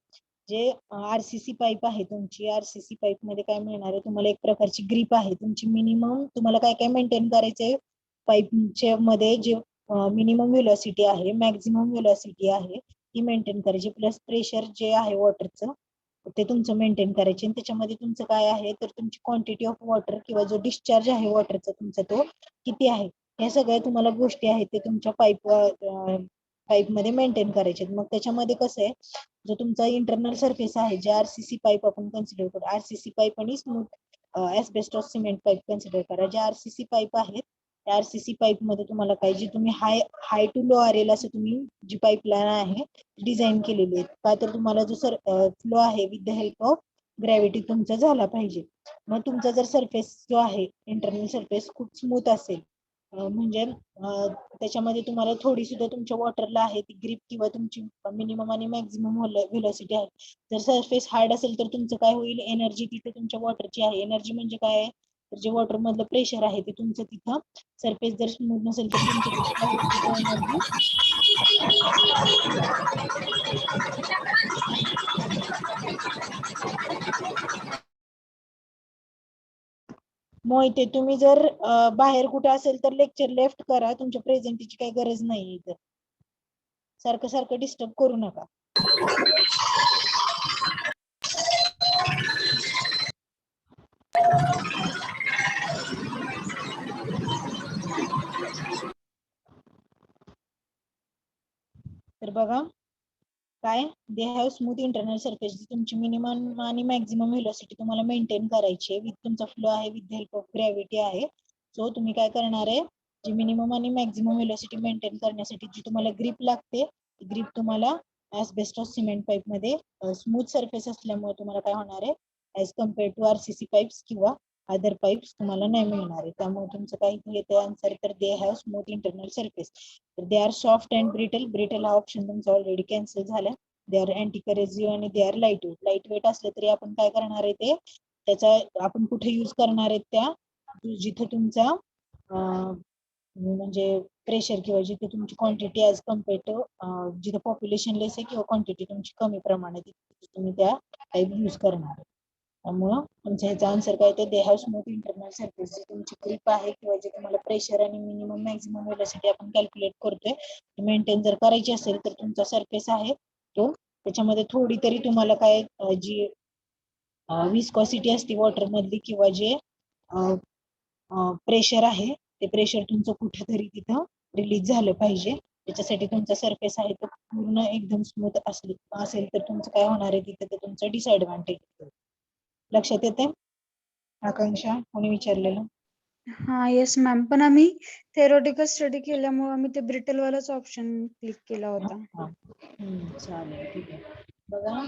जे RCC पाईप आहे तुमची RCC पाईप मध्ये काय मिळणार आहे तुम्हाला, एक प्रकारची ग्रीप आहे तुमची. मिनिमम तुम्हाला काय काय मेंटेन करायचंय पाईपच्या मध्ये, जे मिनिमम व्हेलॉसिटी आहे मॅक्झिमम व्हेलॉसिटी आहे ती मेंटेन करायची, प्लस प्रेशर जे आहे वॉटरचं ते तुमचं मेंटेन करायचे. आणि त्याच्यामध्ये तुमचं काय आहे, तर तुमची क्वांटिटी ऑफ वॉटर किंवा जो डिस्चार्ज आहे वॉटरचा तुमचा तो किती आहे, या सगळ्या तुम्हाला गोष्टी आहेत ते तुमच्या पाईप मध्ये मेंटेन करायचे. मग त्याच्यामध्ये कसं आहे, जो तुमचा इंटरनल सरफेस आहे, जे RCC पाईप आपण कन्सिडर करू, RCC पाईप आणि smooth asbestos cement pipe consider करा. जे RCC पाईप आहेत त्या RCC पाईप मध्ये तुम्हाला काय, जी तुम्ही हाय टू लो RL असं तुम्ही जी पाईपलाईन आहे डिझाईन केलेली आहे, का तर तुम्हाला जो फ्लो आहे with the help of gravity तुमचा झाला पाहिजे. मग तुमचा जर सरफेस जो आहे इंटरनल सरफेस खूप स्मूथ असेल, म्हणजे त्याच्यामध्ये तुम्हाला थोडी सुद्धा तुमच्या वॉटरला आहे ती ग्रीप किंवा तुमची मिनिमम आणि मॅक्झिमम व्हेलॉसिटी आहे. जर सरफेस हार्ड असेल तर तुमचं काय होईल, एनर्जी तिथे तुमच्या वॉटरची आहे, एनर्जी म्हणजे काय आहे, तर जे वॉटर मधलं प्रेशर आहे ते तुमचं तिथं, सरफेस जर स्मूथ नसेल तर तुमचं एनर्जी मोहिते, तुम्ही जर बाहेर कुठे असेल तर लेक्चर लेफ्ट करा, तुमच्या प्रेझेंटीची काही गरज नाही इथं, सारखं सारखं डिस्टर्ब करू नका. तर बघा काय, they have smooth internal surface, जी तुमची मिनिमम आणि मॅक्झिमम व्हेलॉसिटी तुम्हाला मेंटेन करायची आहे, विथ तुमचा फ्लो आहे with the help of gravity आहे. सो तुम्ही काय करणार आहे, जी मिनिमम आणि मॅक्झिमम व्हेलॉसिटी मेंटेन करण्यासाठी जी तुम्हाला ग्रीप लागते, ग्रीप तुम्हाला एस्बेस्टॉस सिमेंट पाईप मध्ये स्मूथ सरफेस असल्यामुळे तुम्हाला काय होणार आहे, as compare to RCC pipes किंवा अदर पाईप्स तुम्हाला नाही मिळणार आहे. त्यामुळे तुमचं काय येते आन्सर, तर they have smooth internal surface. तर they are soft and brittle. Brittle हा ऑप्शन तुमचा ऑलरेडी कॅन्सल झाला. दे आर अँटी करेसिव्ह आणि they are light weight. Lightweight असले तरी आपण काय करणार आहे ते त्याचा आपण कुठे यूज करणार आहे, त्या जिथे तुमचा म्हणजे प्रेशर किंवा जिथे तुमची क्वांटिटी ऍज कम्पेअर टू जिथे पॉप्युलेशन लेस आहे किंवा क्वांटिटी तुमची कमी प्रमाणात तुम्ही त्या टाईप यूज करणार आहे. त्यामुळं तुमच्या ह्याचा आन्सर काय ते they have smooth internal surface. जी तुमची ग्रिप आहे किंवा जे तुम्हाला प्रेशर आणि मिनिमम मॅक्सिमम वेळेसाठी आपण कॅल्क्युलेट करतोय, मेंटेन जर करायची असेल तर तुमचा सरफेस आहे तो त्याच्यामध्ये थोडी तरी तुम्हाला काय जी विस्कॉसिटी असते वॉटर मधली किंवा जे प्रेशर आहे ते प्रेशर तुमचं कुठेतरी तिथं रिलीज झालं पाहिजे. त्याच्यासाठी तुमचा सरफेस आहे तो पूर्ण एकदम स्मूथ असेल तर तुमचं काय होणार आहे तिथे, ते तुमचं डिसएडव्हान्टेज. लक्षात येते आकांक्षा? कोणी विचारलेलं? हा येस मॅम, पण आम्ही थेरोटिकल स्टडी केल्यामुळे आम्ही ते ब्रिटल वालाच ऑप्शन क्लिक केला होता. चालेल, ठीक आहे. बघा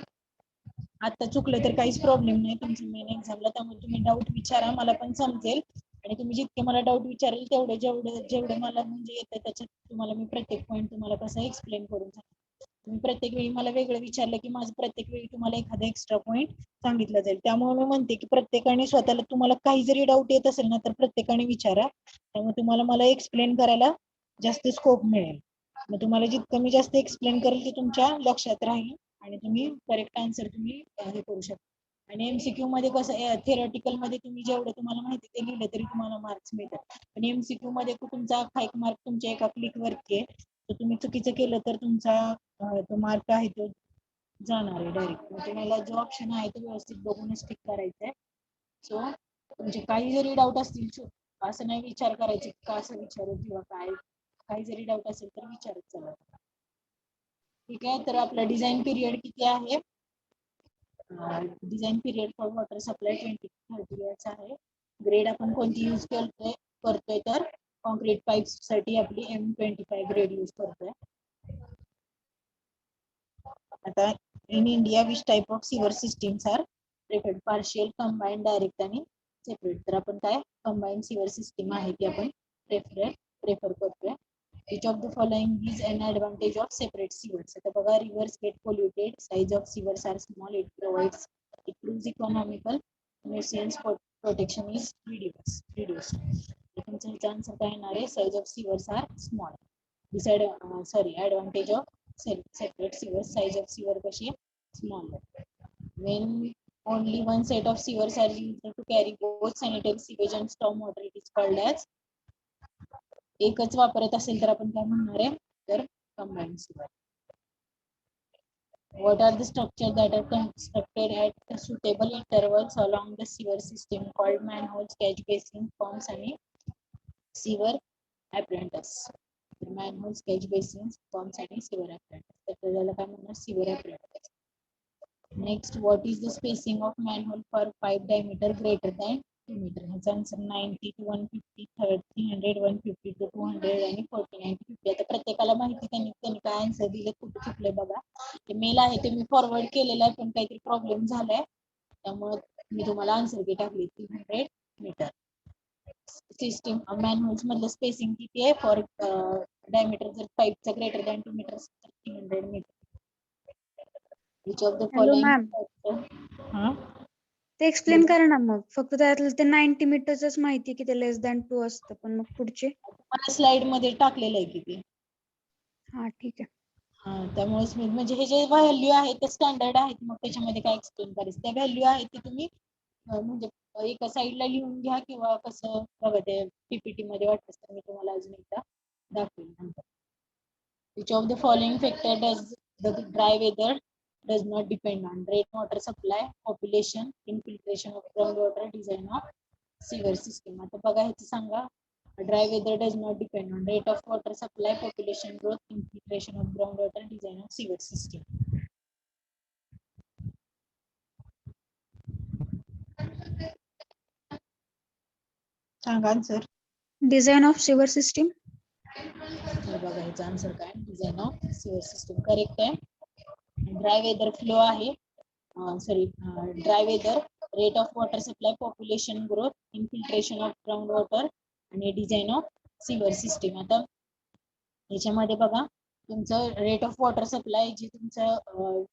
आता चुकलं तर काहीच प्रॉब्लेम नाही तुमचं मेन एक्झामला. त्यामुळे तुम्ही डाऊट विचारा, मला पण समजेल. आणि तुम्ही जितके मला डाऊट विचारेल तेवढे जेवढं मला म्हणजे येतं त्याच्यात तुम्हाला मी प्रत्येक पॉईंट तुम्हाला कसं एक्सप्लेन करून सांगते. तुम्ही प्रत्येक वेळी मला वेगळं विचारलं की माझं प्रत्येक वेळी तुम्हाला एखादा एक्स्ट्रा पॉईंट सांगितलं जाईल. त्यामुळे मी म्हणते की प्रत्येकाने स्वतःला तुम्हाला काही जरी डाऊट येत असेल ना तर प्रत्येकाने विचारा. त्यामुळे तुम्हाला मला एक्सप्लेन करायला जास्त स्कोप मिळेल. मग तुम्हाला जितकं मी जास्त एक्सप्लेन करेल ते तुमच्या लक्षात राहील आणि तुम्ही करेक्ट आन्सर तुम्ही हे करू शकता. आणि एमसीक्यू मध्ये कसं थेरॉटिकल मध्ये तुम्ही जेवढं तुम्हाला माहिती ते लिहिलं तरी तुम्हाला मार्क्स मिळतात. पण एमसीक्यू मध्ये तुमचा 5 मार्क तुमच्या एका क्लिक वरती आहे. तर तुम्ही चुकीचं केलं तर तुमचा तो मार्क आहे तो जाणार आहे डायरेक्ट. मग तुम्हाला जो ऑप्शन आहे तो व्यवस्थित बघूनच टिक करायचा आहे. सो तुमचे काही जरी डाऊट असतील असं नाही विचार करायचे का असं विचारू किंवा काय, काही जरी डाऊट असेल तर विचारत चला. ठीक आहे, तर आपला डिझाईन पिरियड किती आहे? Design period for water supply 20 to 30 years आहे. ग्रेड आपण कोणती यूज करतोय तर कॉन्क्रीट पाईप्स साठी आपली M25 ग्रेड यूज करतोय. आता in India which type of sewer systems are preferred? Partial, combine, direct आणि सेपरेट. तर आपण काय कंबाईन सीवर सिस्टीम आहे ती आपण प्रेफर करतोय. Which of the following is an advantage of separate sewers? आता बघा, rivers get polluted, size of sewers are small, it proves economical, nuisance protection is reduced. तुमचा ह्याचा आन्सर काय येणार आहे? Size of sewers are small. advantage of separate sewers, size of sewer कशी small. When only one set of sewers are used to carry both sanitary sewage and storm water, it is called as. एकच वापरत असेल तर आपण काय म्हणणार आहे? तर कंबाईन्ड सीवर. What are the structures that are constructed at suitable intervals along the sewer system called manholes, catch basins, pumps आणि sewer apparatus? Manholes, catch basins, pumps आणि sewer apparatus. तर त्याला काय म्हणणार? sewer apparatus. Next, what is the spacing of manhole for pipe diameter greater than 2 meter? ह्याचा answer 90 to 150, 300, 150 to 200 आणि 40, 90, 50. आता प्रत्येकाला माहिती त्यांनी काय आन्सर दिले, कुठे चुकले बघा. ते मेल आहे ते मी फॉरवर्ड केलेलं आहे पण काहीतरी प्रॉब्लेम झालाय त्यामुळे मी तुम्हाला आन्सर की टाकली 300 मीटर. सिस्टीम मॅनहोल्स मधलं स्पेसिंग किती आहे फॉर डायमीटर जर पाईपचा greater than 2 metre 300 metre. Which of the hello following? Ma'am, ते एक्सप्लेन करा ना मग. फक्त त्यातलं ते 90 मीटरच माहिती की ते लेस दॅन 2 असतं, पण मग पुढचे मला स्लाइड मध्ये टाकलेलं आहे किती. हा ठीक आहे. त्यामुळे म्हणजे हे जे व्हॅल्यू आहे ते स्टँडर्ड आहेत, मग त्याच्यामध्ये काय एक्सप्लेन करायचं. त्या व्हॅल्यू आहेत ते तुम्ही म्हणजे एका साईडला लिहून घ्या किंवा कसं बघा ते पीपीटी मध्ये वाटतं तर मी तुम्हाला अजून एकदा दाखवेल नंतर. Which of the following factor does the dry weather does not depend on? Rainwater supply, population, infiltration of groundwater, design of sewer system. आता बघा ह्याचं सांगा. Dry weather does not depend on rate of water supply, population growth, infiltration of groundwater, design of sewer system. सांगा answer. Design of sewer system. बघा ह्याचा answer काय? Design of sewer system correct आहे. Dry weather flow आहे, sorry dry weather rate of water supply, population growth, infiltration of ground water आणि design of sewer system. आता याच्यामध्ये बघा तुमचं रेट ऑफ वॉटर सप्लाय जे तुमचं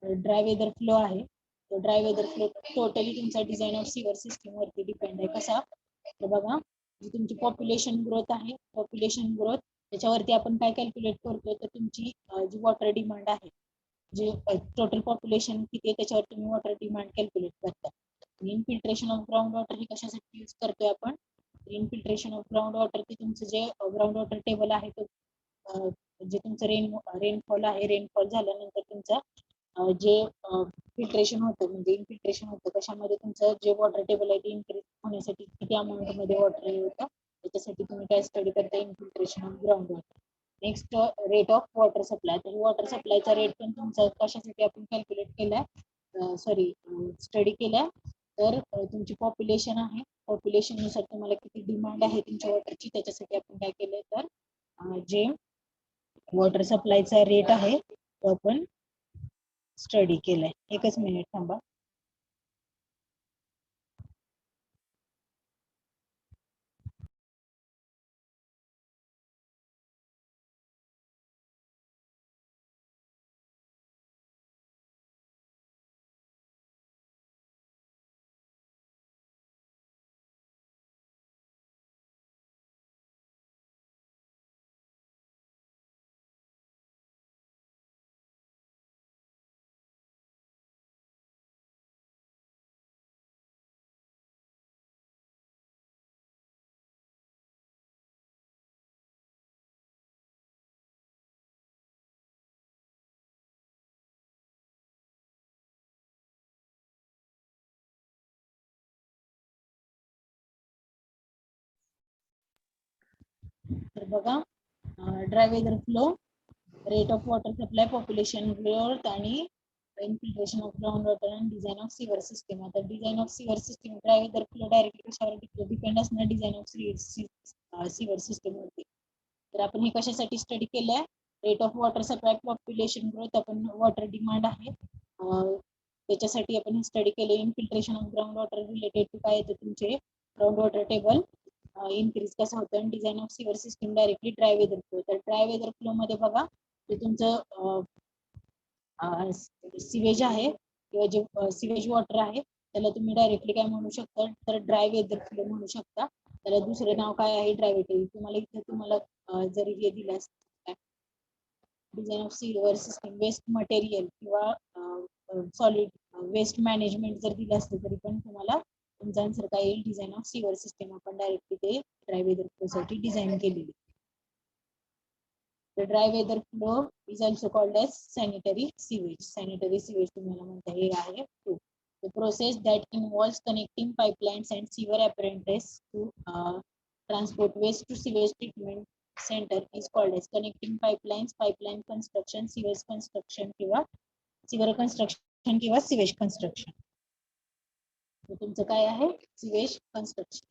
ड्राय वेदर फ्लो आहे, तो ड्राय वेदर फ्लो टोटली तुमचा डिझाईन ऑफ सिवर सिस्टीम वरती डिपेंड आहे. कसा तर बघा जी तुमची पॉप्युलेशन ग्रोथ आहे, पॉप्युलेशन ग्रोथ त्याच्यावरती आपण काय कॅल्क्युलेट करतो तर तुमची जी वॉटर डिमांड आहे, जे टोटल पॉप्युलेशन किती आहे त्याच्यावर तुम्ही वॉटर डिमांड कॅल्क्युलेट करता. इनफिल्ट्रेशन ऑफ ग्राउंड वॉटर हे कशासाठी यूज करतोय आपण, इनफिल्ट्रेशन ऑफ ग्राउंड वॉटर ते तुमचं जे ग्राउंड वॉटर टेबल आहे तो जे तुमचं रेनफॉल आहे, रेनफॉल झाल्यानंतर तुमचा जे फिल्ट्रेशन होतं म्हणजे इनफिल्ट्रेशन होतं कशामध्ये तुमचं जे वॉटर टेबल आहे ते इन्क्रीज होण्यासाठी किती अमाऊंट मध्ये वॉटर होतं त्याच्यासाठी तुम्ही काय स्टडी करता, infiltration of ground water. Next rate of water supply, तर वॉटर सप्लायचा रेट पण तुमचा कशासाठी आपण कॅल्क्युलेट केलाय, सॉरी स्टडी केलाय तर तुमची पॉप्युलेशन आहे, पॉप्युलेशन नुसार तुम्हाला किती डिमांड आहे तुमच्या वॉटरची त्याच्यासाठी आपण काय केलंय तर जे वॉटर सप्लायचा रेट आहे तो आपण स्टडी केलाय. एकच मिनिट थांबा. तर बघा dry weather flow, rate of water supply, population growth आणि इन्फिल्ट्रेशन ऑफ ग्राउंड वॉटर आणि डिझाईन ऑफ सिवर सिस्टीम. आता design of sewer system dry weather flow directly कशावर डिपेंड असणार, डिझाईन ऑफ सिवर सिस्टीम वरती. तर आपण हे कशासाठी स्टडी केलंय, rate of water supply, population growth, आपण वॉटर डिमांड आहे त्याच्यासाठी आपण स्टडी केले. Infiltration of ground water related to काय येतं तुमचे ग्राउंड वॉटर टेबल इन्क्रीज कसं होतं आणि design of sewer system directly dry weather flow. तर ड्राय वेदर फ्लो मध्ये बघा ते तुमचं सिवेज आहे किंवा जे सिवेज वॉटर आहे त्याला तुम्ही डायरेक्टली काय म्हणू शकता तर ड्राय वेदर फ्लो म्हणू शकता. त्याला दुसरे नाव काय आहे ड्राय वेदर. तुम्हाला इथे तुम्हाला जरी हे दिलं असतं design of sewer system, waste material किंवा सॉलिड वेस्ट मॅनेजमेंट जर दिलं असतं तरी पण तुम्हाला तुमचा आन्सर काय येईल, डिझाईन ऑफ सिवर सिस्टीम. आपण डायरेक्टली ते ड्राय वेदर फ्लो साठी डिझाईन केलेली. The dry weather flow is also called as sanitary sewage. Sanitary sewage तुम्हाला म्हणता हे आहे too. The process that involves connecting pipelines and sewer apparatus to transport waste to sewage treatment center is called as connecting pipelines, pipeline construction, sewage construction किंवा sewer construction किंवा sewage construction. तर तुमचं काय आहे sewage construction.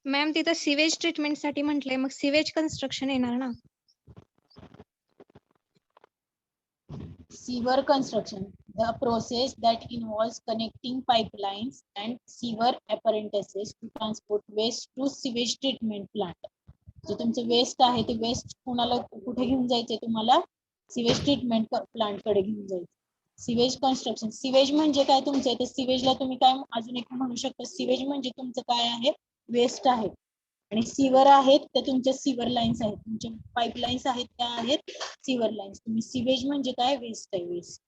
मॅम तिथं sewage treatment साठी म्हटलंय मग सिवेज कन्स्ट्रक्शन येणार ना. Sewer construction, the process that involves connecting pipelines and sewer apparatuses to transport waste to sewage treatment plant. जे तुमचं वेस्ट आहे ते वेस्ट कोणाला कुठे घेऊन जायचंय तुम्हाला सिवेज ट्रीटमेंट प्लांट कडे घेऊन जायचं. सिवेज कन्स्ट्रक्शन, सिवेज म्हणजे काय तुमचं ते सिवेजला तुम्ही काय अजून एक म्हणू शकता, सिवेज म्हणजे तुमचं काय आहे वेस्ट आहे आणि सिवर आहेत त्या तुमच्या सिवर लाईन्स आहेत, तुमच्या पाईपलाईन्स आहेत त्या आहेत सिवर लाईन्स. तुम्ही सिवेज म्हणजे काय वेस्ट आहे वेस्ट.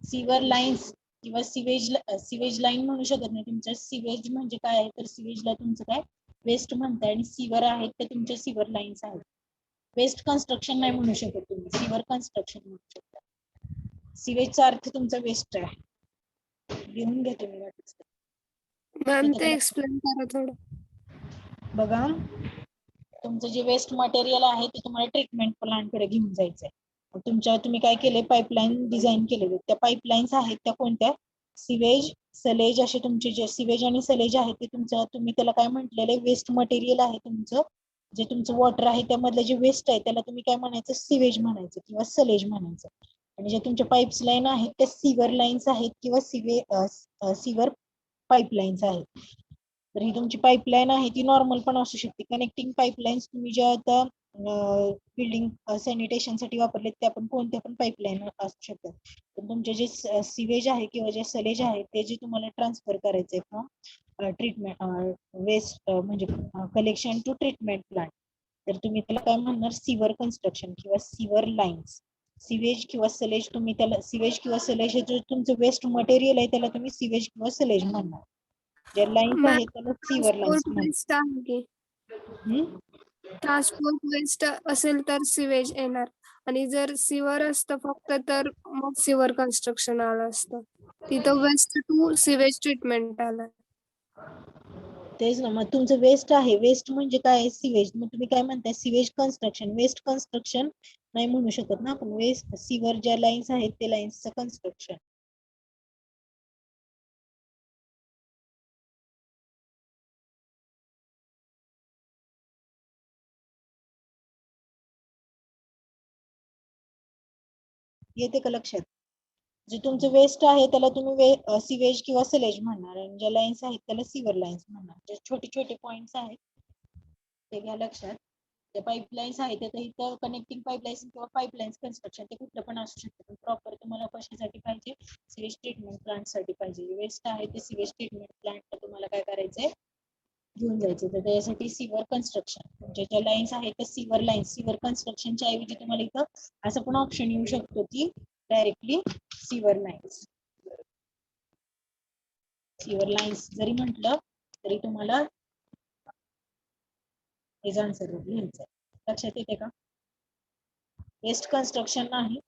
सिवर लाईन्स किंवा सिवेज लाईन म्हणू शकत नाही, तुमच्या सिवेज म्हणजे काय आहे तर सिवेजला तुमचं काय वेस्ट म्हणताय आणि सिवर आहेत ते तुमच्या सिवर लाईन्स आहेत. वेस्ट कन्स्ट्रक्शन नाही म्हणू शकत तुम्ही, सिवर कन्स्ट्रक्शन म्हणू शकता. सिवेजचा अर्थ तुमचा वेस्ट आहे. लिहून घ्या तुम्ही वाटत. मॅम ते एक्सप्लेन करा थोडं. बघा तुमचं जे वेस्ट मटेरियल आहे ते तुम्हाला ट्रीटमेंट प्लांट कडे घेऊन जायचंय. तुम्ही काय केले पाईपलाईन डिझाईन केलेले, त्या पाईपलाईन्स आहेत त्या कोणत्या सिवेज सलेज असे तुमचे जे सिवेज आणि सलेज आहे ते तुमचं तुम्ही त्याला काय म्हटलेलं आहे वेस्ट मटेरियल आहे तुमचं जे तुमचं वॉटर आहे त्यामधलं जे वेस्ट आहे त्याला तुम्ही काय म्हणायचं सिवेज म्हणायचं किंवा सलेज म्हणायचं आणि जे तुमच्या पाईप्स लाईन आहेत त्या सिवर लाईन्स आहेत किंवा सिवर पाईपलाईन्स आहेत. तर ही तुमची पाईपलाईन आहे ती नॉर्मल पण असू शकते. कनेक्टिंग पाईपलाईन्स तुम्ही ज्या आता बिल्डिंग सॅनिटेशन साठी वापरले ते आपण कोणत्या पण पाईपलाईन असू शकतात. पण तुमचे जे सिवेज आहे किंवा जे सलेज आहे ते जे तुम्हाला ट्रान्सफर करायचे फ्रॉम ट्रीटमेंट वेस्ट म्हणजे कलेक्शन टू ट्रीटमेंट प्लांट तर तुम्ही त्याला काय म्हणणार सिवर कन्स्ट्रक्शन किंवा सिवर लाईन्स. सिवेज किंवा सलेज तुम्ही त्याला सिवेज किंवा सलेज हे जे तुमचं वेस्ट मटेरियल आहे त्याला तुम्ही सिवेज किंवा सलेज म्हणणार. जे लाईन्स आहेत त्याला सिवर लाईन्स ट्रान्सपोर्ट म्हणतात. वेस्ट आहे की हम्म? ट्रान्सपोर्ट वेस्ट असेल तर सिवेज येणार आणि जर सिवर असतं फक्त तर मग सिवर कन्स्ट्रक्शन आलं असतं. तिथं वेस्ट टू सिवेज ट्रीटमेंट आलं. तेच ना मग तुमचं वेस्ट आहे वेस्ट म्हणजे काय सिवेज मग तुम्ही काय म्हणताय सिवेज कन्स्ट्रक्शन वेस्ट कन्स्ट्रक्शन नाही म्हणू शकत ना आपण वेस्ट सिवर ज्या लाईन्स आहेत ते लाईन्सचं कन्स्ट्रक्शन. येते का लक्षात जे तुमचं वेस्ट आहे त्याला तुम्ही सिवेज किंवा सलेज म्हणणार आणि ज्या लाईन्स आहेत त्याला सिवर लाईन्स म्हणणार. जे छोटे छोटे पॉइंट्स आहेत ते घ्या लक्षात. जे पाईपलाईन्स आहेत ते इथं कनेक्टिंग पाईपलाईन्स किंवा पाईपलाईन्स कन्स्ट्रक्शन ते कुठलं पण असू शकतं पण प्रॉपर तुम्हाला कशासाठी पाहिजे सिवेज ट्रीटमेंट प्लांट साठी पाहिजे. वेस्ट आहे ते सिवेज ट्रीटमेंट प्लांट तुम्हाला काय करायचंय घेऊन जायचे तर त्यासाठी सिवर कन्स्ट्रक्शन म्हणजे ज्या लाईन्स आहेत त्या सिवर लाईन्स सिवर कन्स्ट्रक्शनच्या ऐवजी तुम्हाला इथं असं पण ऑप्शन येऊ शकतो की डायरेक्टली सिवर लाईन्स. सिवर लाईन्स जरी म्हटलं तरी तुम्हाला हेच आन्सर लिहायचं. लक्षात येते का? वेस्ट कन्स्ट्रक्शन नाही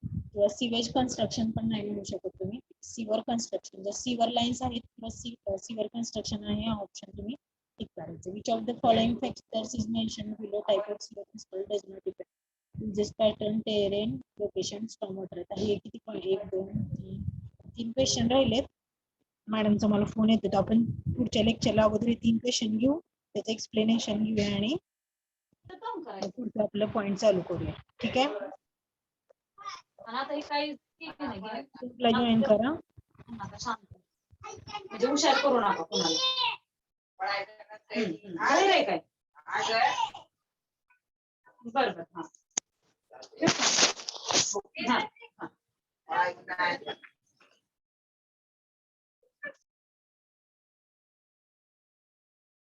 किंवा सिवेज कन्स्ट्रक्शन पण नाही म्हणू शकत तुम्ही सिवर कन्स्ट्रक्शन जर सिवर लाईन्स आहेत किंवा सिवर कन्स्ट्रक्शन आहे हा ऑप्शन तुम्ही टिक करायचं. Which of the following factors is mentioned below type of sewer principle does not depend this pattern terrain location storm water. आता हे किती पॉईंट 1 2 3 क्वेश्चन राहिलेत. मॅडमचा मला फोन येतो आपण पुढच्या लेक्चरला अगोदर हे 3 क्वेश्चन घेऊ त्याचं एक्सप्लेनेशन घेऊया आणि पुढचं आपलं पॉईंट चालू करूया. ठीक आहे ग्रुपला जॉईन करा. म्हणजे हुशार करू नका कोणाला. काय बरोबर हा